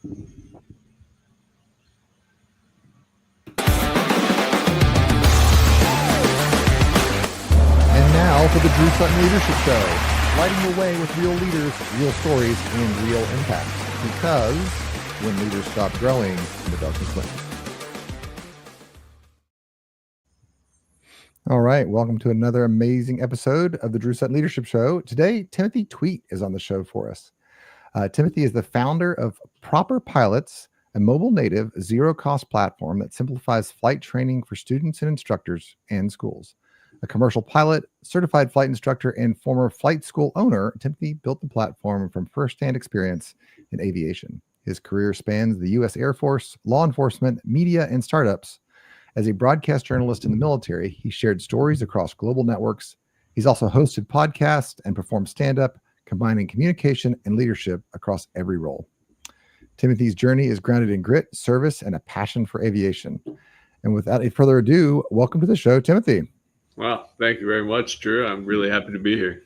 And now for the Drew Sutton Leadership Show, lighting the way with real leaders, real stories, and real impact. Because when leaders stop growing, the darkness wins. All right, welcome to another amazing episode of the Drew Sutton Leadership Show. Today, Timothy Tweet is on the show for us. Timothy is the founder of Proper Pilots, a mobile native zero-cost platform that simplifies flight training for students and instructors and schools. A commercial pilot, certified flight instructor, and former flight school owner, Timothy built the platform from firsthand experience in aviation. His career spans the U.S. Air Force, law enforcement, media, and startups. As a broadcast journalist in the military, he shared stories across global networks. He's also hosted podcasts and performed stand-up, combining communication and leadership across every role. Timothy's journey is grounded in grit, service, and a passion for aviation. And without any further ado, welcome to the show, Timothy. Wow. Thank you very much, Drew. I'm really happy to be here.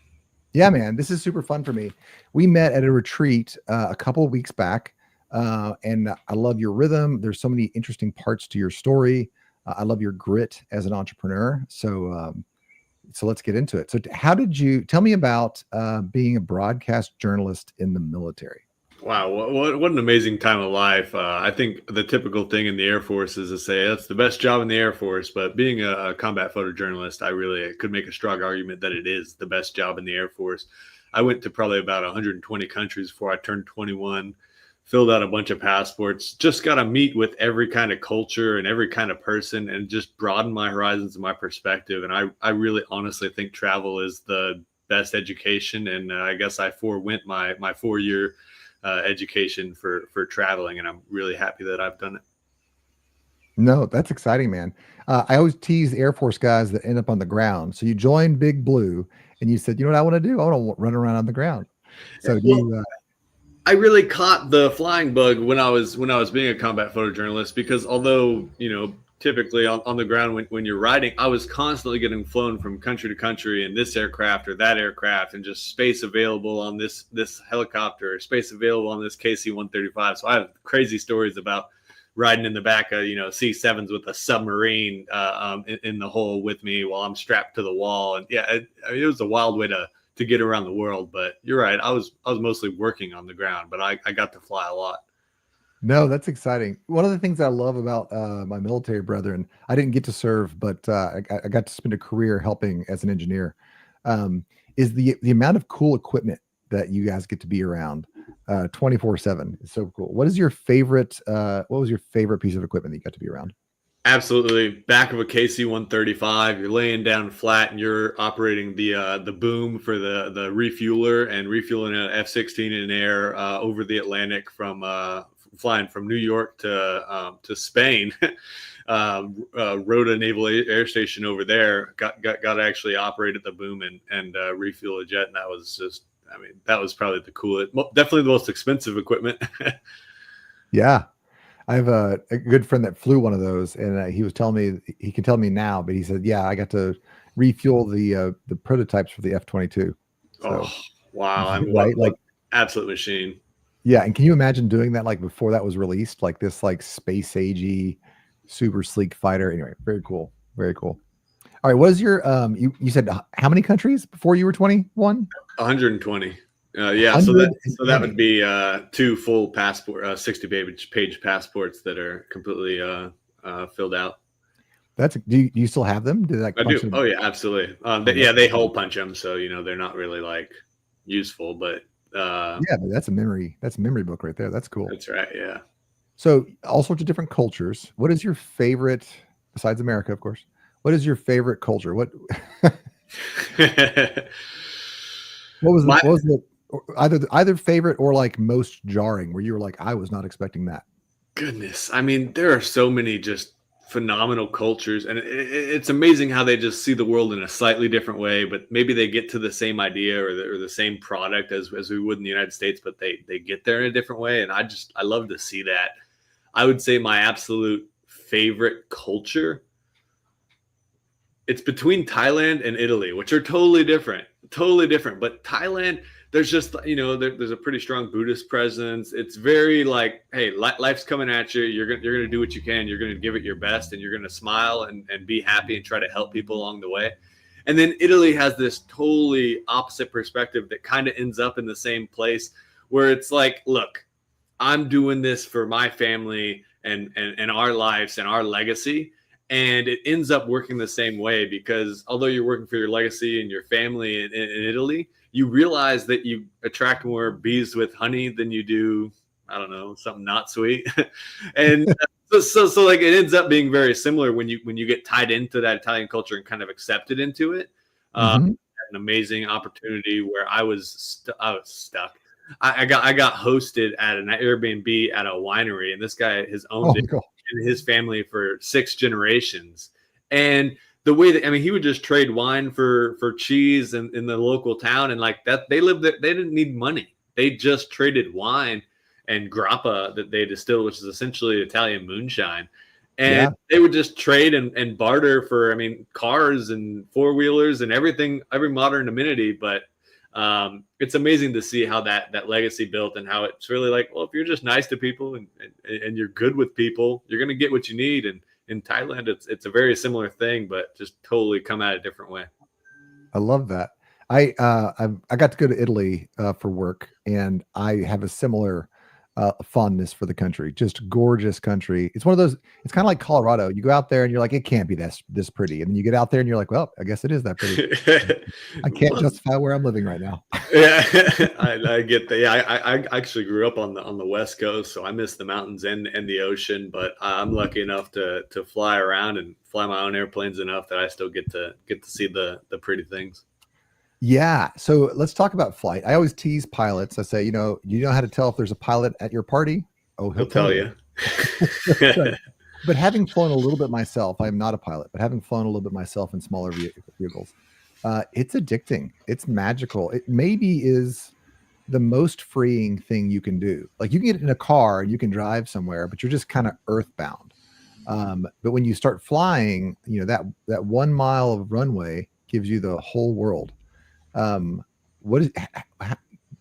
Yeah, man, this is super fun for me. We met at a retreat a couple of weeks back, and I love your rhythm. There's so many interesting parts to your story. I love your grit as an entrepreneur. So let's get into it. So how did you tell me about being a broadcast journalist in the military? Wow. What an amazing time of life. I think the typical thing in the Air Force is to say that's the best job in the Air Force. But being a combat photojournalist, I really could make a strong argument that it is the best job in the Air Force. I went to probably about 120 countries before I turned 21. Filled out a bunch of passports, just got to meet with every kind of culture and every kind of person and just broaden my horizons and my perspective. And I really honestly think travel is the best education. And I guess I forewent my 4-year education for traveling. And I'm really happy that I've done it. No, that's exciting, man. I always tease Air Force guys that end up on the ground. So you joined Big Blue and you said, you know what I want to do? I want to run around on the ground. So I really caught the flying bug when I was being a combat photojournalist, because although, typically on the ground when you're riding, I was constantly getting flown from country to country in this aircraft or that aircraft, and just space available on this helicopter, space available on this KC-135. So I have crazy stories about riding in the back of, C-7s with a submarine in the hole with me while I'm strapped to the wall. And yeah, it was a wild way to get around the world. But you're right. I was mostly working on the ground, but I got to fly a lot. No, that's exciting. One of the things I love about my military brethren, I didn't get to serve, but I got to spend a career helping as an engineer, is the amount of cool equipment that you guys get to be around 24/7. It's so cool. What was your favorite piece of equipment that you got to be around? Absolutely. Back of a KC-135, you're laying down flat and you're operating the boom for the refueler and refueling an F-16 in air over the Atlantic from flying from New York to Spain. Rode a naval air station over there. Got to actually operate at the boom and refuel a jet, and that was just, that was probably the coolest, definitely the most expensive equipment. Yeah. I have a good friend that flew one of those, and he was telling me, he can tell me now, but he said, yeah, I got to refuel the prototypes for the F-22. So, oh, wow. Right? Like absolute machine. Yeah. And can you imagine doing that like before that was released, like this like space agey, super sleek fighter? Anyway, very cool. Very cool. All right. What is your, you said how many countries before you were 21? 120. Yeah, so that would be 2 full passport, 60-page passports that are completely filled out. Do you still have them? I do. Oh yeah, absolutely. They hole punch them, so they're not really like useful, but yeah, but that's a memory book right there. That's cool. That's right. Yeah. So all sorts of different cultures. What is your favorite, besides America, of course? What is your favorite culture? What was the either favorite or like most jarring, where you were like, I was not expecting that? Goodness. There are so many just phenomenal cultures, and it's amazing how they just see the world in a slightly different way, but maybe they get to the same idea or the same product as we would in the United States, but they get there in a different way. And I love to see that. I would say my absolute favorite culture, it's between Thailand and Italy, which are totally different. But Thailand, there's just, there's a pretty strong Buddhist presence. It's very like, hey, life's coming at you. You're gonna do what you can. You're gonna give it your best, and you're gonna smile and be happy and try to help people along the way. And then Italy has this totally opposite perspective that kind of ends up in the same place, where it's like, look, I'm doing this for my family and our lives and our legacy. And it ends up working the same way, because although you're working for your legacy and your family in Italy, you realize that you attract more bees with honey than you do, I don't know, something not sweet. And so like it ends up being very similar when you get tied into that Italian culture and kind of accepted into it. An amazing opportunity where I was stuck. I got hosted at an Airbnb at a winery, and this guy has owned it in his family for 6 generations. And the way that, I mean, he would just trade wine for cheese in the local town, and like that, they lived there. They didn't need money. They just traded wine and grappa that they distilled, which is essentially Italian moonshine. And they would just trade and barter for, I mean, cars and 4-wheelers and everything, every modern amenity. But it's amazing to see how that legacy built, and how it's really like, well, if you're just nice to people and you're good with people, you're going to get what you need. And in Thailand, it's a very similar thing, but just totally come at a different way. I love that. I got to go to Italy for work, and I have a similar fondness for the country. Just gorgeous country. It's one of those, it's kind of like Colorado. You go out there and you're like, it can't be this pretty. And then you get out there and you're like, well, I guess it is that pretty. I can't justify where I'm living right now. Yeah, I get that. Yeah, I actually grew up on the West Coast, so I miss the mountains and the ocean, but I'm lucky enough to fly around and fly my own airplanes enough that I still get to see the pretty things. Yeah. So let's talk about flight. I always tease pilots. I say, you know how to tell if there's a pilot at your party? Oh, he'll tell you. But having flown a little bit myself, I'm not a pilot, but having flown a little bit myself in smaller vehicles, it's addicting. It's magical. It maybe is the most freeing thing you can do. Like, you can get in a car and you can drive somewhere, but you're just kind of earthbound. But when you start flying, that 1 mile of runway gives you the whole world.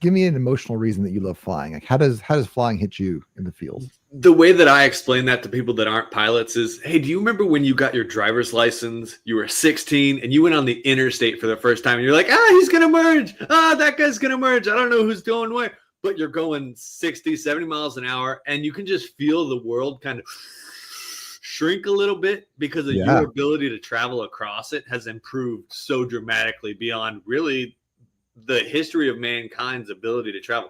Give me an emotional reason that you love flying. Like, how does flying hit you in the field? The way that I explain that to people that aren't pilots is, hey, do you remember when you got your driver's license? You were 16 and you went on the interstate for the first time, and you're like, he's going to merge. That guy's going to merge. I don't know who's going where, but you're going 60, 70 miles an hour, and you can just feel the world kind of shrink a little bit because of your ability to travel across it has improved so dramatically beyond really the history of mankind's ability to travel.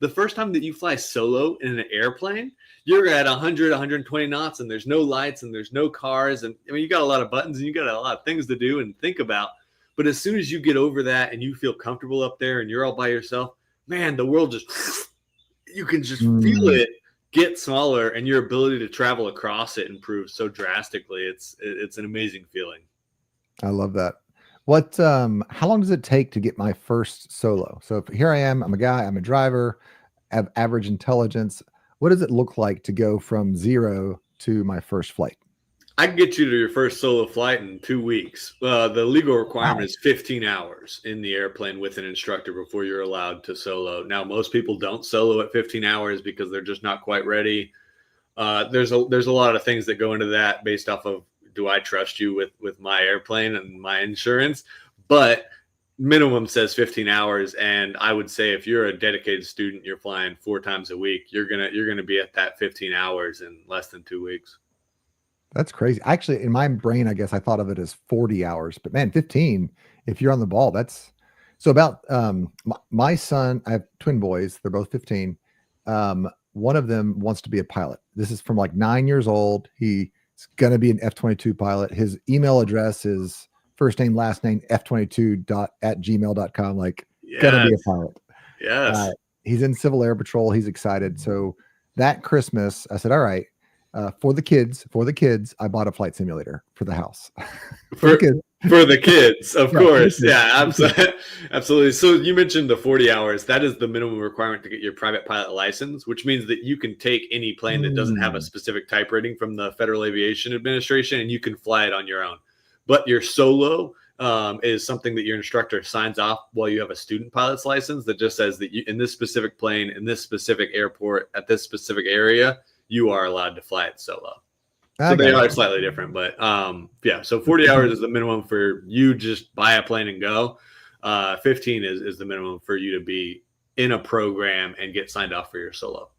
The first time that you fly solo in an airplane, you're at 100, 120 knots, and there's no lights and there's no cars. And I mean, you got a lot of buttons and you got a lot of things to do and think about. But as soon as you get over that and you feel comfortable up there and you're all by yourself, man, the world you can just feel it get smaller, and your ability to travel across it improves so drastically. It's an amazing feeling. I love that. How long does it take to get my first solo? So here I am, I'm a guy, I'm a driver, have average intelligence. What does it look like to go from 0 to my first flight? I can get you to your first solo flight in 2 weeks. The legal requirement is 15 hours in the airplane with an instructor before you're allowed to solo. Now, most people don't solo at 15 hours because they're just not quite ready. There's a lot of things that go into that based off of, do I trust you with my airplane and my insurance? But minimum says 15 hours. And I would say if you're a dedicated student, you're flying 4 times a week, you're gonna be at that 15 hours in less than 2 weeks. That's crazy. Actually, in my brain, I guess I thought of it as 40 hours, but man, 15, if you're on the ball, that's so about, my son, I have twin boys. They're both 15. One of them wants to be a pilot. This is from like 9 years old. He's going to be an F-22 pilot. His email address is first name, last name, f22.@gmail.com. Like, gonna be a pilot. Yes. He's in Civil Air Patrol. He's excited. So that Christmas, I said, all right, for the kids, I bought a flight simulator for the house. For the kids, of course. Yeah, absolutely. So you mentioned the 40 hours. That is the minimum requirement to get your private pilot license, which means that you can take any plane that doesn't have a specific type rating from the Federal Aviation Administration, and you can fly it on your own. But your solo, is something that your instructor signs off while you have a student pilot's license that just says that you, in this specific plane, in this specific airport, at this specific area, you are allowed to fly it solo. So they are slightly different, but yeah. So 40 hours is the minimum for you just buy a plane and go. 15 is the minimum for you to be in a program and get signed off for your solo.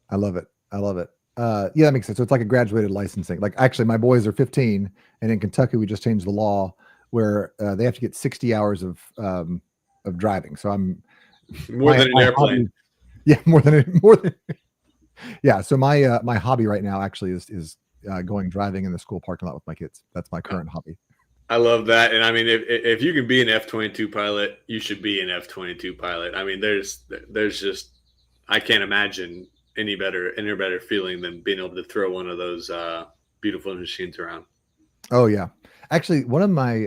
I love it. I love it. Yeah, that makes sense. So it's like a graduated licensing. Like actually my boys are 15 and in Kentucky, we just changed the law where they have to get 60 hours of driving. So I'm more than an airplane. Yeah. More than, yeah. So my hobby right now actually is going driving in the school parking lot with my kids. That's my current hobby. I love that. And I mean, if you can be an F-22 pilot, you should be an F-22 pilot. I mean, there's just, I can't imagine any better feeling than being able to throw one of those beautiful machines around. Oh yeah. Actually, one of my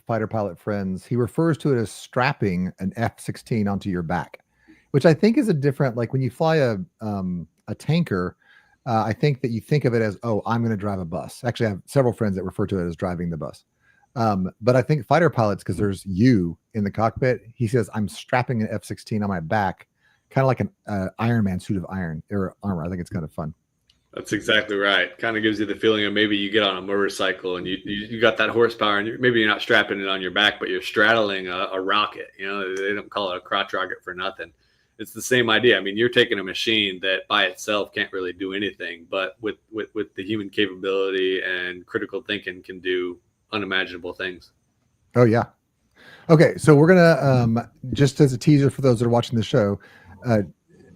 fighter pilot friends, he refers to it as strapping an F-16 onto your back, which I think is a different, like when you fly a tanker, I think that you think of it as, oh, I'm going to drive a bus. Actually, I have several friends that refer to it as driving the bus. But I think fighter pilots, because there's you in the cockpit, he says, I'm strapping an F-16 on my back, kind of like an Iron Man suit of iron or armor. I think it's kind of fun. That's exactly right. Kind of gives you the feeling of maybe you get on a motorcycle and you got that horsepower and maybe you're not strapping it on your back, but you're straddling a rocket. You know, they don't call it a crotch rocket for nothing. It's the same idea. I mean, you're taking a machine that by itself can't really do anything, but with the human capability and critical thinking can do unimaginable things. Oh yeah. Okay. So we're going to, just as a teaser for those that are watching the show,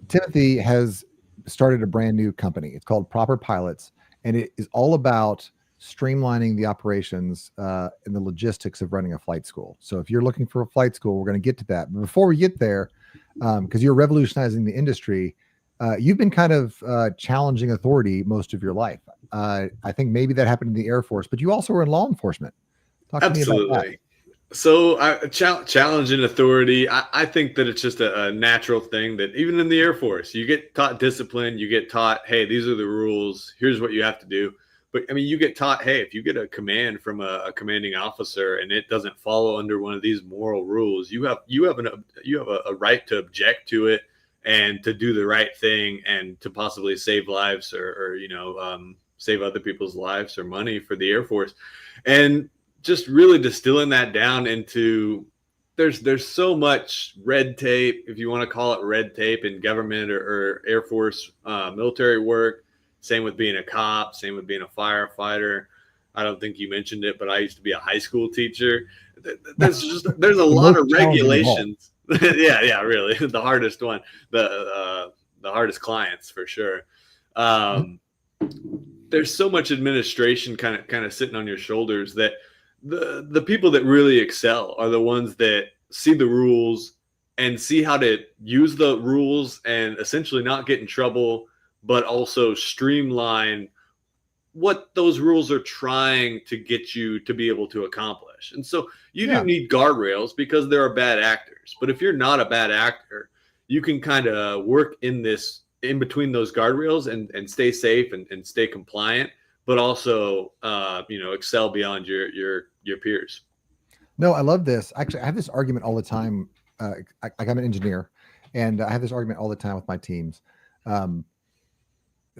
Timothy has started a brand new company. It's called Proper Pilots, and it is all about streamlining the operations and the logistics of running a flight school. So if you're looking for a flight school, we're going to get to that. But before we get there, because you're revolutionizing the industry, you've been kind of challenging authority most of your life. I think maybe that happened in the Air Force, but you also were in law enforcement. Talk Absolutely. To me about that. So challenging authority, I think that it's just a natural thing that even in the Air Force, you get taught discipline, you get taught, hey, these are the rules, here's what you have to do. But I mean, you get taught, hey, if you get a command from a commanding officer and it doesn't follow under one of these moral rules, you have a right to object to it and to do the right thing and to possibly save lives or save other people's lives or money for the Air Force. And just really distilling that down into there's so much red tape, if you want to call it red tape, in government or Air Force military work. Same with being a cop, same with being a firefighter. I don't think you mentioned it, but I used to be a high school teacher. There's a lot of regulations. yeah, really. The hardest one, the hardest clients for sure. There's so much administration kind of sitting on your shoulders that the people that really excel are the ones that see the rules and see how to use the rules and essentially not get in trouble, but also streamline what those rules are trying to get you to be able to accomplish. And so you do need guardrails because there are bad actors. But if you're not a bad actor, you can kind of work in between those guardrails and stay safe and stay compliant, but also excel beyond your peers. No, I love this. Actually, I have this argument all the time. I'm an engineer, and I have this argument all the time with my teams.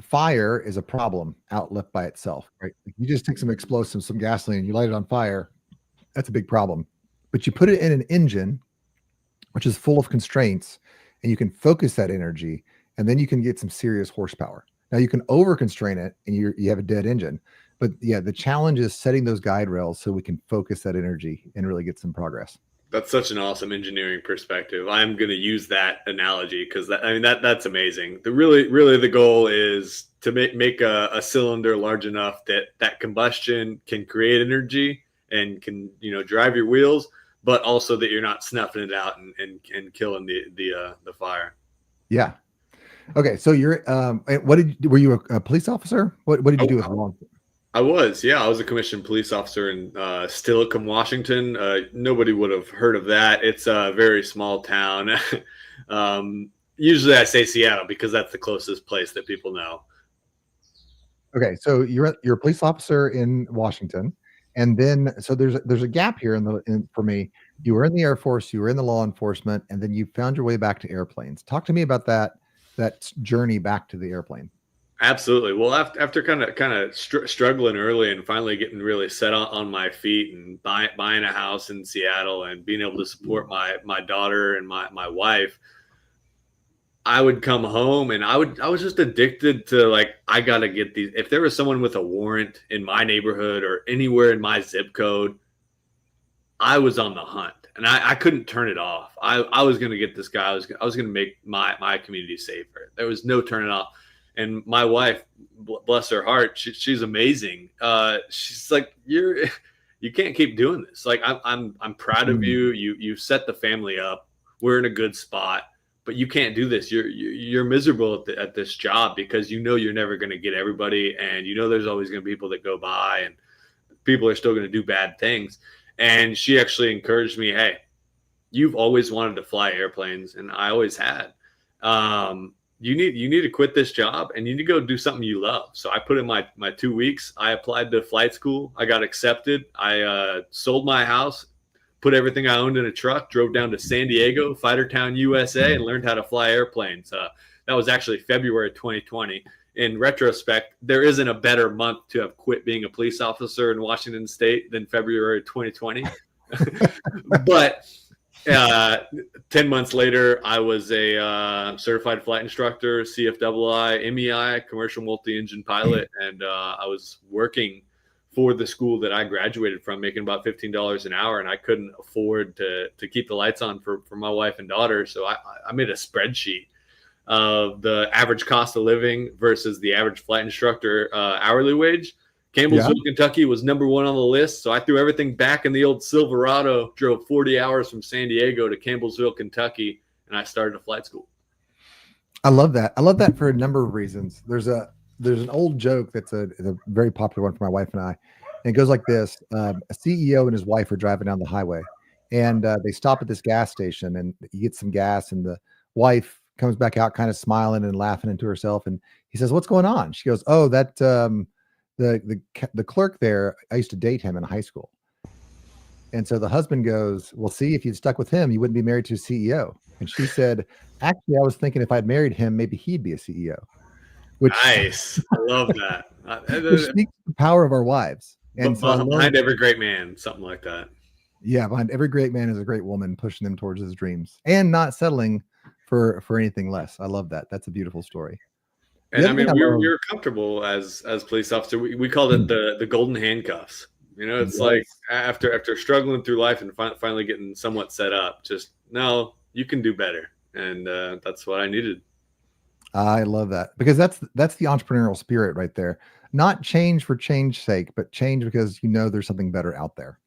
Fire is a problem outlet by itself, right? Like you just take some explosives, some gasoline, and you light it on fire. That's a big problem. But you put it in an engine, which is full of constraints, and you can focus that energy, and then you can get some serious horsepower. Now you can over constrain it, and you have a dead engine. But yeah, the challenge is setting those guide rails so we can focus that energy and really get some progress. That's such an awesome engineering perspective. I'm going to use that analogy because that's amazing. Really the goal is to make a cylinder large enough that combustion can create energy and can drive your wheels, but also that you're not snuffing it out and killing the fire. Yeah. Okay. So were you a police officer? What did you do with law enforcement? I was a commissioned police officer in Steilacoom, Washington. Nobody would have heard of that. It's a very small town. Usually I say Seattle because that's the closest place that people know. Okay, so you're a police officer in Washington, And then, so there's a gap here for me. You were in the Air Force, you were in the law enforcement, and then you found your way back to airplanes. Talk to me about that journey back to the airplane. Absolutely. Well, after kind of struggling early and finally getting really set on my feet and buying a house in Seattle and being able to support my daughter and my wife, I would come home and I was just addicted to, like, I got to get these. If there was someone with a warrant in my neighborhood or anywhere in my zip code, I was on the hunt and I couldn't turn it off. I was going to get this guy. I was going to make my community safer. There was no turning off. And my wife, bless her heart, she's amazing. She's like, you can't keep doing this. Like, I'm proud of you. You've set the family up. We're in a good spot, but you can't do this. You're miserable at this job because you're never going to get everybody, and there's always going to be people that go by, and people are still going to do bad things. And she actually encouraged me, hey, you've always wanted to fly airplanes, and I always had. You need to quit this job and you need to go do something you love. So I put in my 2 weeks. I applied to flight school. I got accepted. I sold my house, put everything I owned in a truck, drove down to San Diego, Fightertown, USA, and learned how to fly airplanes. That was actually February 2020. In retrospect, there isn't a better month to have quit being a police officer in Washington State than February 2020. But 10 months later, I was a certified flight instructor, CFII, MEI, commercial multi-engine pilot, and I was working for the school that I graduated from, making about $15 an hour, and I couldn't afford to keep the lights on for my wife and daughter, so I made a spreadsheet of the average cost of living versus the average flight instructor hourly wage. Campbellsville, Kentucky was number one on the list. So I threw everything back in the old Silverado, drove 40 hours from San Diego to Campbellsville, Kentucky, and I started a flight school. I love that. I love that for a number of reasons. There's an old joke that's a very popular one for my wife and I. And it goes like this. A CEO and his wife are driving down the highway, and they stop at this gas station, and he gets some gas, and the wife comes back out kind of smiling and laughing into herself. And he says, "What's going on?" She goes, "Oh, that the clerk there, I used to date him in high school." And so the husband goes, "Well, see, if you'd stuck with him, you wouldn't be married to a CEO." And she said, "Actually, I was thinking if I'd married him, maybe he'd be a CEO." Which, nice. I love that. Which speaks to the power of our wives. And so behind every great man, something like that. Yeah, behind every great man is a great woman pushing them towards his dreams and not settling for anything less. I love that. That's a beautiful story. And I mean, we were comfortable as police officer. We called it the golden handcuffs. It's like after struggling through life and finally getting somewhat set up, just, no, you can do better. And that's what I needed. I love that, because that's the entrepreneurial spirit right there. Not change for change's sake, but change because there's something better out there.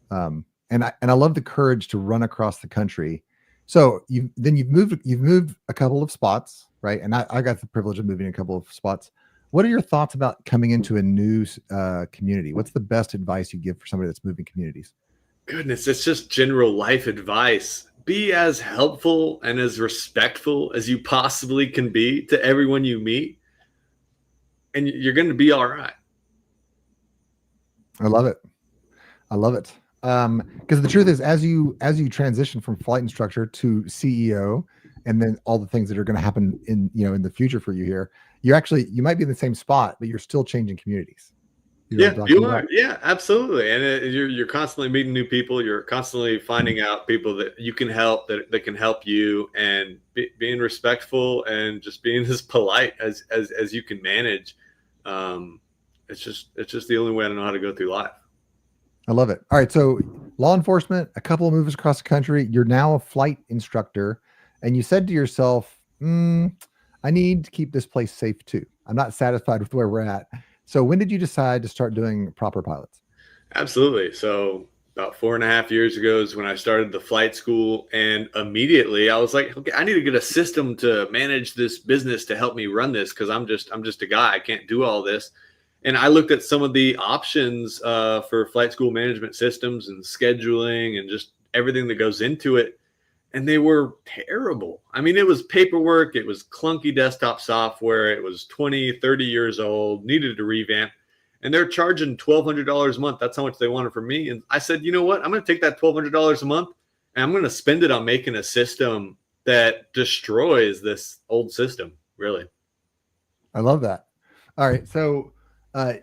And I love the courage to run across the country. So you've moved a couple of spots, right? And I got the privilege of moving a couple of spots. What are your thoughts about coming into a new community? What's the best advice you give for somebody that's moving communities? Goodness, it's just general life advice. Be as helpful and as respectful as you possibly can be to everyone you meet, and you're going to be all right. I love it. Because the truth is, as you transition from flight instructor to CEO, and then all the things that are going to happen in the future for you here, you might be in the same spot, but you're still changing communities. You are. Yeah, absolutely. And you're constantly meeting new people. You're constantly finding out people that you can help, that can help you, and being respectful and just being as polite as you can manage. It's just the only way I know how to go through life. I love it. All right. So law enforcement, a couple of moves across the country. You're now a flight instructor, and you said to yourself, I need to keep this place safe too. I'm not satisfied with where we're at. So when did you decide to start doing proper pilots? Absolutely. So about 4.5 years ago is when I started the flight school, and immediately I was like, okay, I need to get a system to manage this business to help me run this, because I'm just a guy. I can't do all this. And I looked at some of the options for flight school management systems and scheduling and just everything that goes into it, and they were terrible. I mean, it was paperwork. It was clunky desktop software. It was 20, 30 years old, needed to revamp. and they're charging $1,200 a month. That's how much they wanted from me. And I said, you know what? I'm going to take that $1,200 a month and I'm going to spend it on making a system that destroys this old system. Really. I love that. All right. So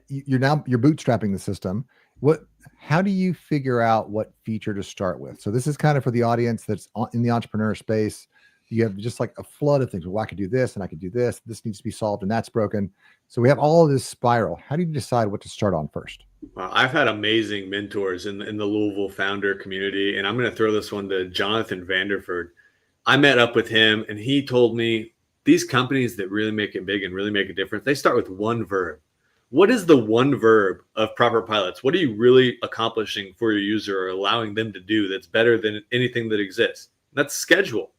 you're bootstrapping the system. How do you figure out what feature to start with? So this is kind of for the audience that's in the entrepreneur space. You have just like a flood of things. Well, I could do this and I could do this. This needs to be solved and that's broken. So we have all of this spiral. How do you decide what to start on first? I've had amazing mentors in the Louisville founder community, and I'm going to throw this one to Jonathan Vanderford. I met up with him, and he told me these companies that really make it big and really make a difference, they start with one verb. What is the one verb of Proper Pilots? What are you really accomplishing for your user or allowing them to do that's better than anything that exists? That's schedule.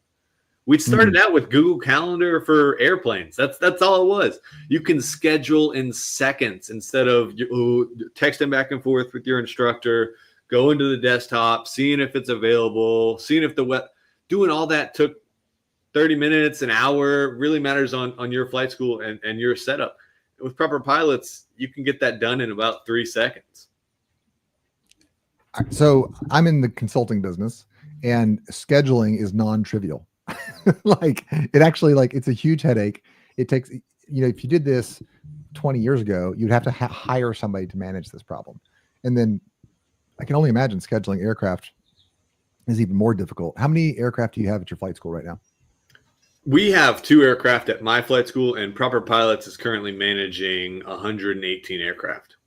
We started out with Google Calendar for airplanes. That's all it was. You can schedule in seconds instead of texting back and forth with your instructor, going to the desktop, seeing if it's available, seeing if doing all that took 30 minutes, an hour. Really matters on your flight school and your setup. With Proper Pilots, you can get that done in about 3 seconds. So I'm in the consulting business, and scheduling is non-trivial. Like it actually, like it's a huge headache. It takes, if you did this 20 years ago, you'd have to hire somebody to manage this problem. And then I can only imagine scheduling aircraft is even more difficult. How many aircraft do you have at your flight school right now? We have 2 aircraft at my flight school, and Proper Pilots is currently managing 118 aircraft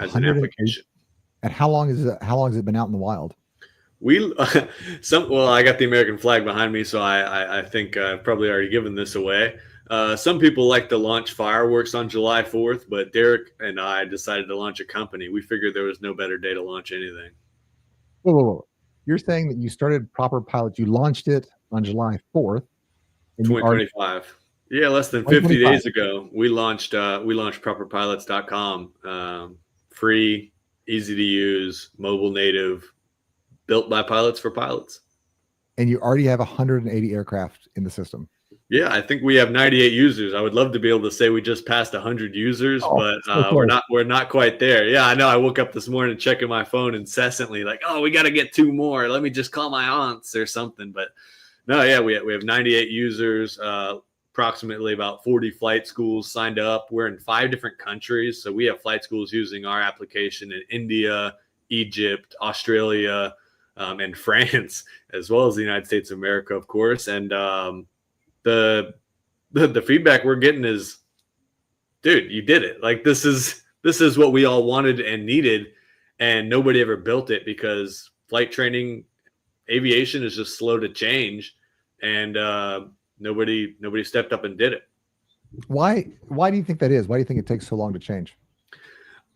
as an application. And how long has it been out in the wild? I got the American flag behind me, so I think I've probably already given this away. Some people like to launch fireworks on July 4th, but Derek and I decided to launch a company. We figured there was no better day to launch anything. Whoa. You're saying that you started Proper Pilots, you launched it on July 4th. 2025. Yeah, less than 50 days ago, we launched properpilots.com. Free, easy to use, mobile native, built by pilots for pilots. And you already have 180 aircraft in the system. Yeah, I think we have 98 users. I would love to be able to say we just passed 100 users, but we're not quite there. Yeah, I know. I woke up this morning checking my phone incessantly, like, oh, we got to get 2 more. Let me just call my aunts or something. But no, yeah, we have 98 users, approximately about 40 flight schools signed up. We're in 5 different countries, so we have flight schools using our application in India, Egypt, Australia, and France, as well as the United States of America, of course. And the feedback we're getting is, dude, you did it. Like this is what we all wanted and needed, and nobody ever built it because flight training, aviation is just slow to change, and nobody stepped up and did it. Why do you think that is? Why do you think it takes so long to change?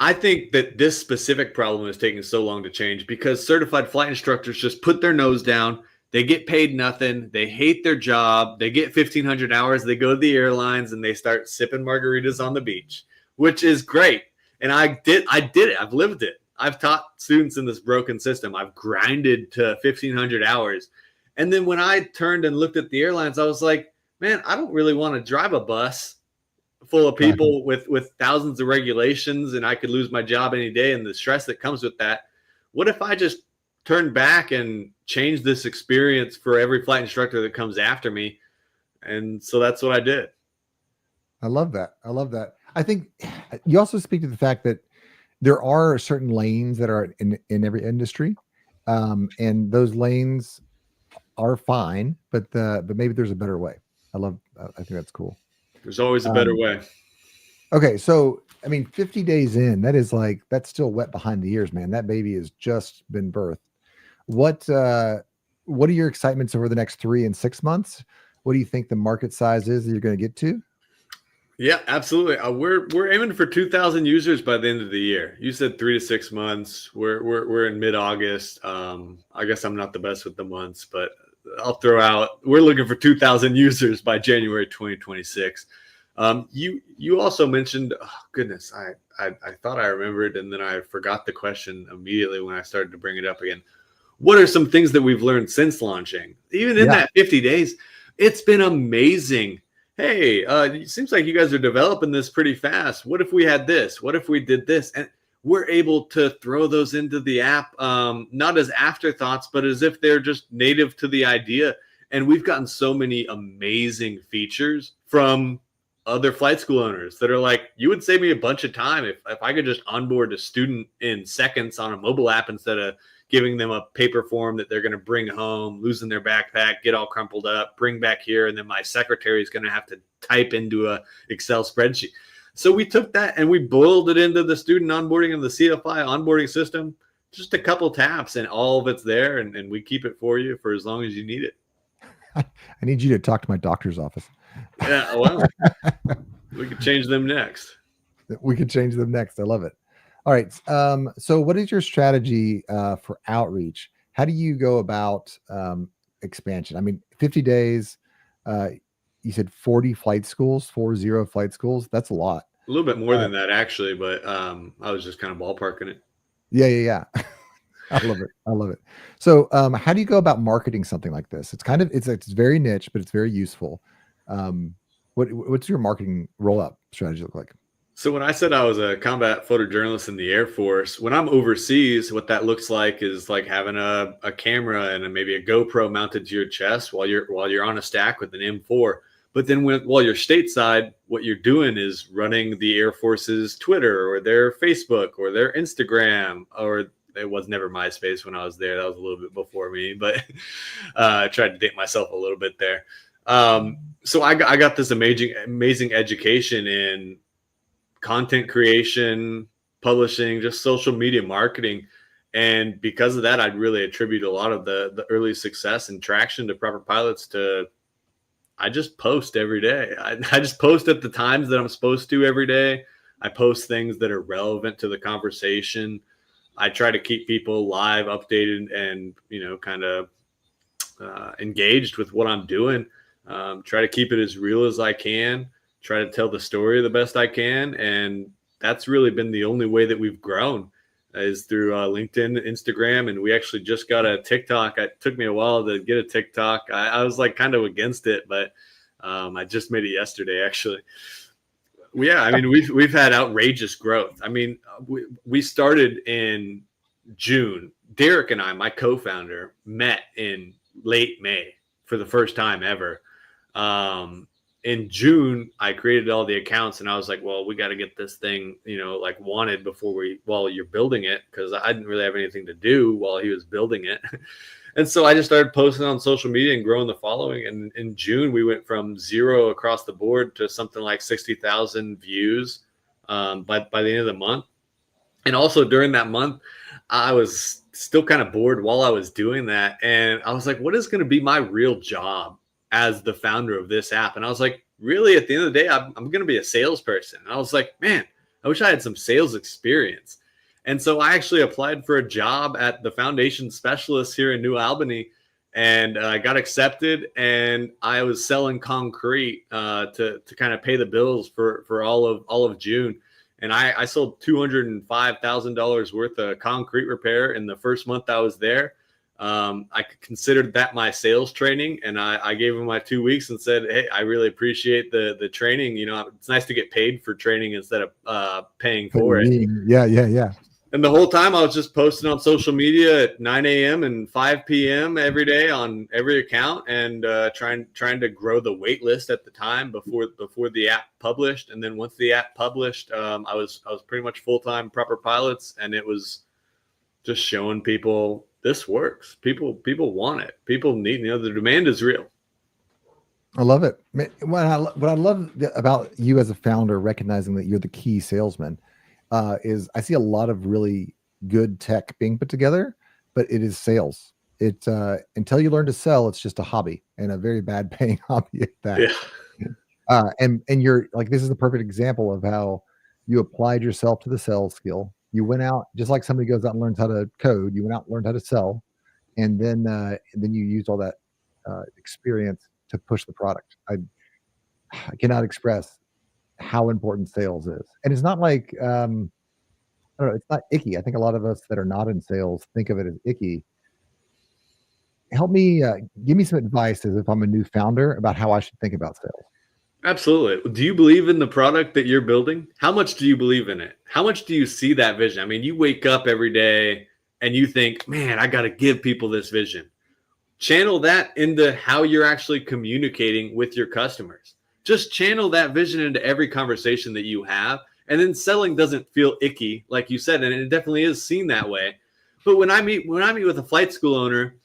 I think that this specific problem is taking so long to change because certified flight instructors just put their nose down. They get paid nothing. They hate their job. They get 1,500 hours. They go to the airlines and they start sipping margaritas on the beach, which is great. And I did it. I've lived it. I've taught students in this broken system. I've grinded to 1,500 hours. And then when I turned and looked at the airlines, I was like, man, I don't really want to drive a bus full of people with thousands of regulations, and I could lose my job any day and the stress that comes with that. What if I just turn back and change this experience for every flight instructor that comes after me? And so that's what I did. I love that. I think you also speak to the fact that there are certain lanes that are in every industry, and those lanes are fine, but maybe there's a better way. I think that's cool. There's always a better way. Okay. So, 50 days in, that's still wet behind the ears, man. That baby has just been birthed. What are your excitements over the next 3 and 6 months? What do you think the market size is that you're going to get to? Yeah, absolutely. We're aiming for 2,000 users by the end of the year. You said 3 to 6 months. We're in mid-August. I guess I'm not the best with the months, but I'll throw out, we're looking for 2,000 users by January 2026. You also mentioned, oh goodness, I thought I remembered, and then I forgot the question immediately when I started to bring it up again. What are some things that we've learned since launching? Even in that 50 days, it's been amazing. hey, it seems like you guys are developing this pretty fast. What if we had this? What if we did this? And we're able to throw those into the app, not as afterthoughts, but as if they're just native to the idea. And we've gotten so many amazing features from other flight school owners that are like, you would save me a bunch of time if I could just onboard a student in seconds on a mobile app instead of giving them a paper form that they're going to bring home, losing their backpack, get all crumpled up, bring back here, and then my secretary is going to have to type into a Excel spreadsheet. So we took that and we boiled it into the student onboarding and the CFI onboarding system. Just a couple taps and all of it's there, and we keep it for you for as long as you need it. I need you to talk to my doctor's office. Yeah, well, we could change them next. We could change them next. I love it. All right. So what is your strategy for outreach? How do you go about expansion? I mean, 50 days, you said 40 flight schools, 40 flight schools. That's a lot. A little bit more than that, actually, but I was just kind of ballparking it. Yeah. I love it. So how do you go about marketing something like this? It's very niche, but it's very useful. What's your marketing roll-up strategy look like? So when I said I was a combat photojournalist in the Air Force, when I'm overseas, what that looks like is like having a camera and maybe a GoPro mounted to your chest while you're on a stack with an M4. But then while you're stateside, what you're doing is running the Air Force's Twitter or their Facebook or their Instagram, or it was never MySpace when I was there. That was a little bit before me, but I tried to date myself a little bit there. So I got this amazing education in content creation, publishing, just social media marketing. And because of that, I'd really attribute a lot of the early success and traction to Proper Pilots to, I just post every day. I just post at the times that I'm supposed to every day. I post things that are relevant to the conversation. I try to keep people live, updated, and, kind of engaged with what I'm doing. Try to keep it as real as I can. Try to tell the story the best I can. And that's really been the only way that we've grown is through LinkedIn, Instagram. And we actually just got a TikTok. It took me a while to get a TikTok. I was like kind of against it, but I just made it yesterday, actually. Yeah, I mean, we've had outrageous growth. I mean, we started in June. Derek and I, my co-founder, met in late May for the first time ever. In June, I created all the accounts and I was like, well, we got to get this thing, like wanted while you're building it, because I didn't really have anything to do while he was building it. And so I just started posting on social media and growing the following. And in June, we went from 0 across the board to something like 60,000 views by the end of the month. And also during that month, I was still kind of bored while I was doing that. And I was like, what is going to be my real job as the founder of this app? And I was like, really, at the end of the day, I'm going to be a salesperson. And I was like, man, I wish I had some sales experience. And so I actually applied for a job at the foundation specialist here in New Albany, and I got accepted. And I was selling concrete to kind of pay the bills for all of June. And I sold $205,000 worth of concrete repair in the first month I was there. I considered that my sales training, and I gave him my 2 weeks and said, hey, I really appreciate the training. It's nice to get paid for training instead of paying for it. Yeah. And the whole time I was just posting on social media at 9 a.m. and 5 p.m. every day on every account, and trying to grow the wait list at the time before the app published. And then once the app published, I was pretty much full-time Proper Pilots, and it was just showing people this works. People want it. People need, the demand is real. I love it. What I love about you as a founder, recognizing that you're the key salesman, is I see a lot of really good tech being put together, but it is sales. It's until you learn to sell, it's just a hobby, and a very bad paying hobby at that. Yeah. And you're like, this is the perfect example of how you applied yourself to the sales skill. You went out, just like somebody goes out and learns how to code, you went out and learned how to sell, and then you used all that experience to push the product. I cannot express how important sales is. And it's not like, I don't know, it's not icky. I think a lot of us that are not in sales think of it as icky. Help me, give me some advice as if I'm a new founder about how I should think about sales. Absolutely. Do you believe in the product that you're building? How much do you believe in it? How much do you see that vision? I mean, you wake up every day and you think, man, I got to give people this vision. Channel that into how you're actually communicating with your customers. Just channel that vision into every conversation that you have. And then selling doesn't feel icky, like you said, and it definitely is seen that way. But when I meet with a flight school owner,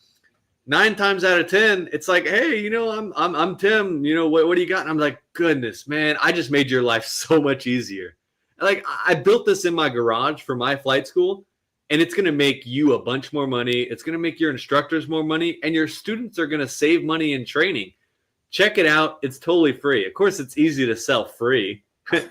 9 times out of 10, it's like, hey, I'm Tim. What do you got? And I'm like, goodness, man, I just made your life so much easier. Like, I built this in my garage for my flight school, and it's going to make you a bunch more money. It's going to make your instructors more money, and your students are going to save money in training. Check it out. It's totally free. Of course, it's easy to sell free. But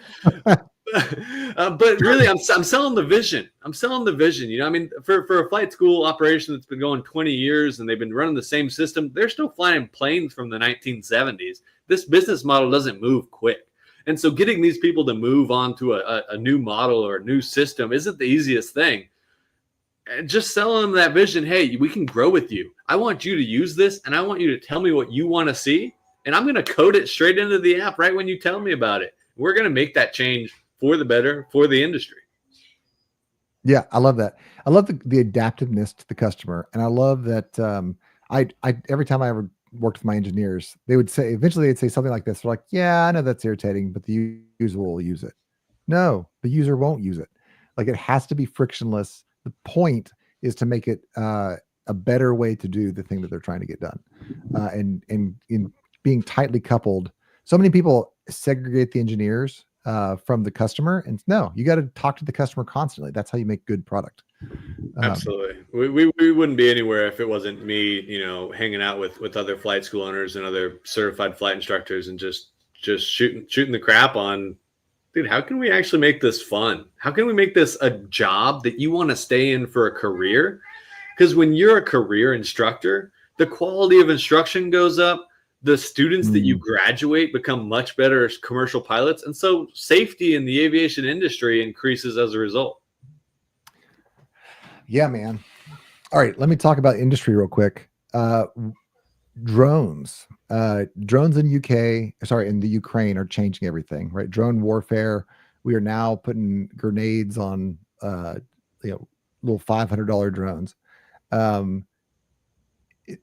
really, I'm selling the vision. I'm selling the vision. I mean, for a flight school operation that's been going 20 years and they've been running the same system, they're still flying planes from the 1970s. This business model doesn't move quick. And so getting these people to move on to a new model or a new system isn't the easiest thing. And just selling them that vision, hey, we can grow with you. I want you to use this, and I want you to tell me what you want to see, and I'm going to code it straight into the app right when you tell me about it. We're going to make that change for the better for the industry. Yeah, I love that. I love the adaptiveness to the customer, and I love that. I every time I ever worked with my engineers, eventually they'd say something like this. They're like, "Yeah, I know that's irritating, but the user will use it." No, the user won't use it. Like, it has to be frictionless. The point is to make it a better way to do the thing that they're trying to get done, and in being tightly coupled. So many people segregate the engineers from the customer, and no, you got to talk to the customer constantly. That's how you make good product. Absolutely. We wouldn't be anywhere if it wasn't me, hanging out with other flight school owners and other certified flight instructors and just shooting the crap on, dude, how can we actually make this fun? How can we make this a job that you want to stay in for a career? Because when you're a career instructor, the quality of instruction goes up. The students that you graduate become much better as commercial pilots. And so safety in the aviation industry increases as a result. Yeah, man. All right, let me talk about industry real quick. Drones in the Ukraine are changing everything, right? Drone warfare. We are now putting grenades on, little $500 drones.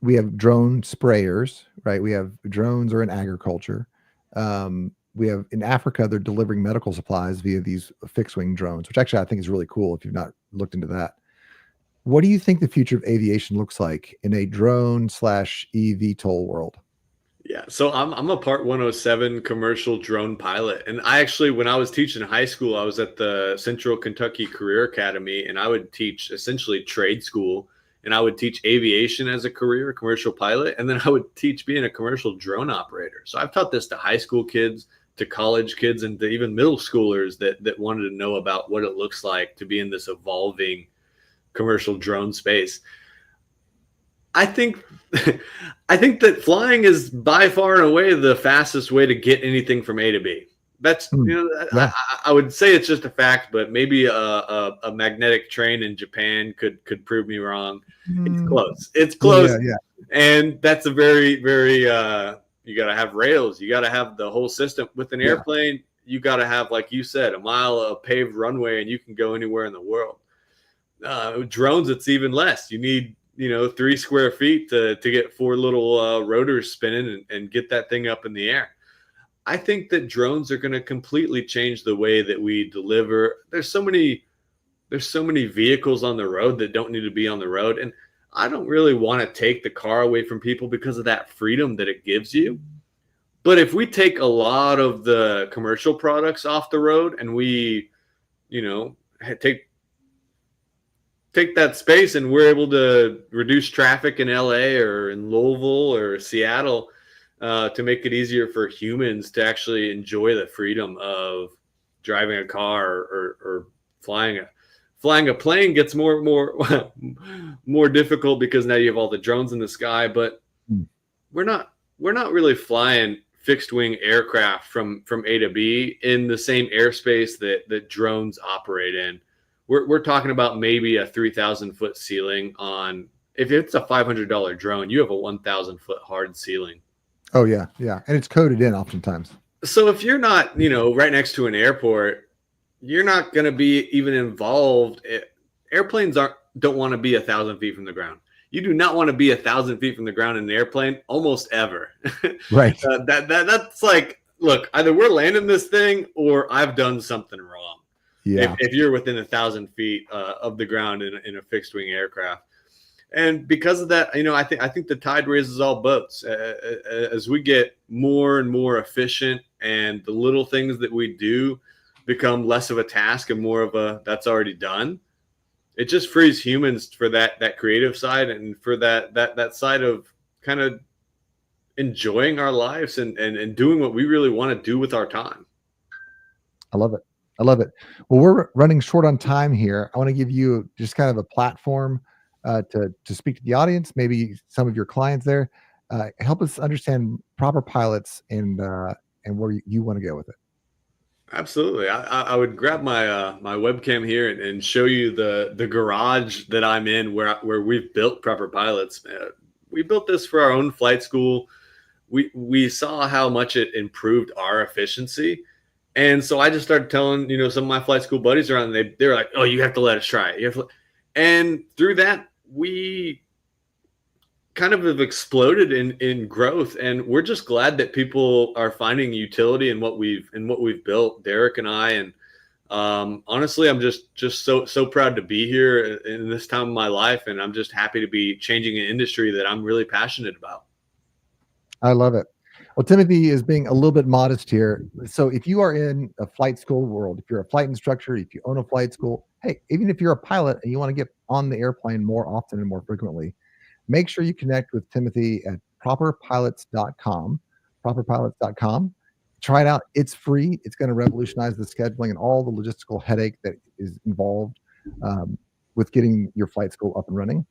We have drone sprayers, right? We have drones are in agriculture. We have in Africa, they're delivering medical supplies via these fixed wing drones, which actually I think is really cool if you've not looked into that. What do you think the future of aviation looks like in a drone / eVTOL world? Yeah, so I'm a Part 107 commercial drone pilot. And I actually, when I was teaching high school, I was at the Central Kentucky Career Academy, and I would teach essentially trade school. And I would teach aviation as a career, commercial pilot, and then I would teach being a commercial drone operator. So I've taught this to high school kids, to college kids, and to even middle schoolers that wanted to know about what it looks like to be in this evolving commercial drone space. I think that flying is by far and away the fastest way to get anything from A to B. That's Yeah. I would say it's just a fact, but maybe a magnetic train in Japan could prove me wrong. It's close. It's close. Yeah. And that's a very, very you got to have rails. You got to have the whole system. With an airplane, you got to have, like you said, a mile of paved runway, and you can go anywhere in the world. Drones, it's even less. You need 3 square feet to get 4 little rotors spinning and get that thing up in the air. I think that drones are going to completely change the way that we deliver. There's so many vehicles on the road that don't need to be on the road. And I don't really want to take the car away from people because of that freedom that it gives you. But if we take a lot of the commercial products off the road and we, take that space and we're able to reduce traffic in LA or in Louisville or Seattle, to make it easier for humans to actually enjoy the freedom of driving a car or flying a plane gets more difficult because now you have all the drones in the sky. But we're not really flying fixed wing aircraft from A to B in the same airspace that drones operate in. We're talking about maybe a 3,000 foot ceiling on. If it's a $500 drone, you have a 1,000 foot hard ceiling. Oh yeah, and it's coded in oftentimes. So if you're not, right next to an airport, you're not going to be even involved. Airplanes don't want to be 1,000 feet from the ground. You do not want to be 1,000 feet from the ground in an airplane almost ever. Right. That's like, look, either we're landing this thing or I've done something wrong. Yeah. If you're within 1,000 feet of the ground in a fixed wing aircraft. And because of that, I think the tide raises all boats. As we get more and more efficient, and the little things that we do become less of a task and more of a that's already done. It just frees humans for that creative side, and for that side of kind of enjoying our lives and doing what we really want to do with our time. I love it. I love it. Well, we're running short on time here. I want to give you just kind of a platform to speak to the audience, maybe some of your clients there. Help us understand proper pilots and where you want to go with it. Absolutely. I would grab my webcam here and show you the garage that I'm in where we've built proper pilots. We built this for our own flight school. We saw how much it improved our efficiency. And so I just started telling, some of my flight school buddies around, they were like, "Oh, you have to let us try it." And through that, we kind of have exploded in growth, and we're just glad that people are finding utility in what we've built, Derek and I. And honestly, I'm just so proud to be here in this time of my life, and I'm just happy to be changing an industry that I'm really passionate about. I love it. Well, Timothy is being a little bit modest here. So if you are in a flight school world, if you're a flight instructor, if you own a flight school, hey, even if you're a pilot and you want to get on the airplane more often and more frequently, make sure you connect with Timothy at properpilots.com. Properpilots.com. Try it out. It's free. It's going to revolutionize the scheduling and all the logistical headache that is involved with getting your flight school up and running.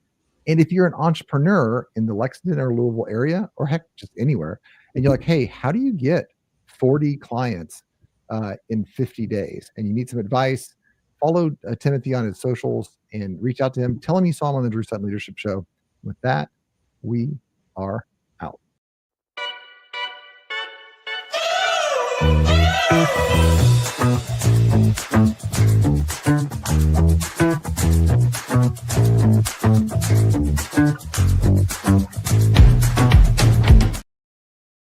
And if you're an entrepreneur in the Lexington or Louisville area, or heck, just anywhere, and you're like, hey, how do you get 40 clients in 50 days? And you need some advice, follow Timothy on his socials and reach out to him. Tell him you saw him on the Drew Sutton Leadership Show. With that, we are out.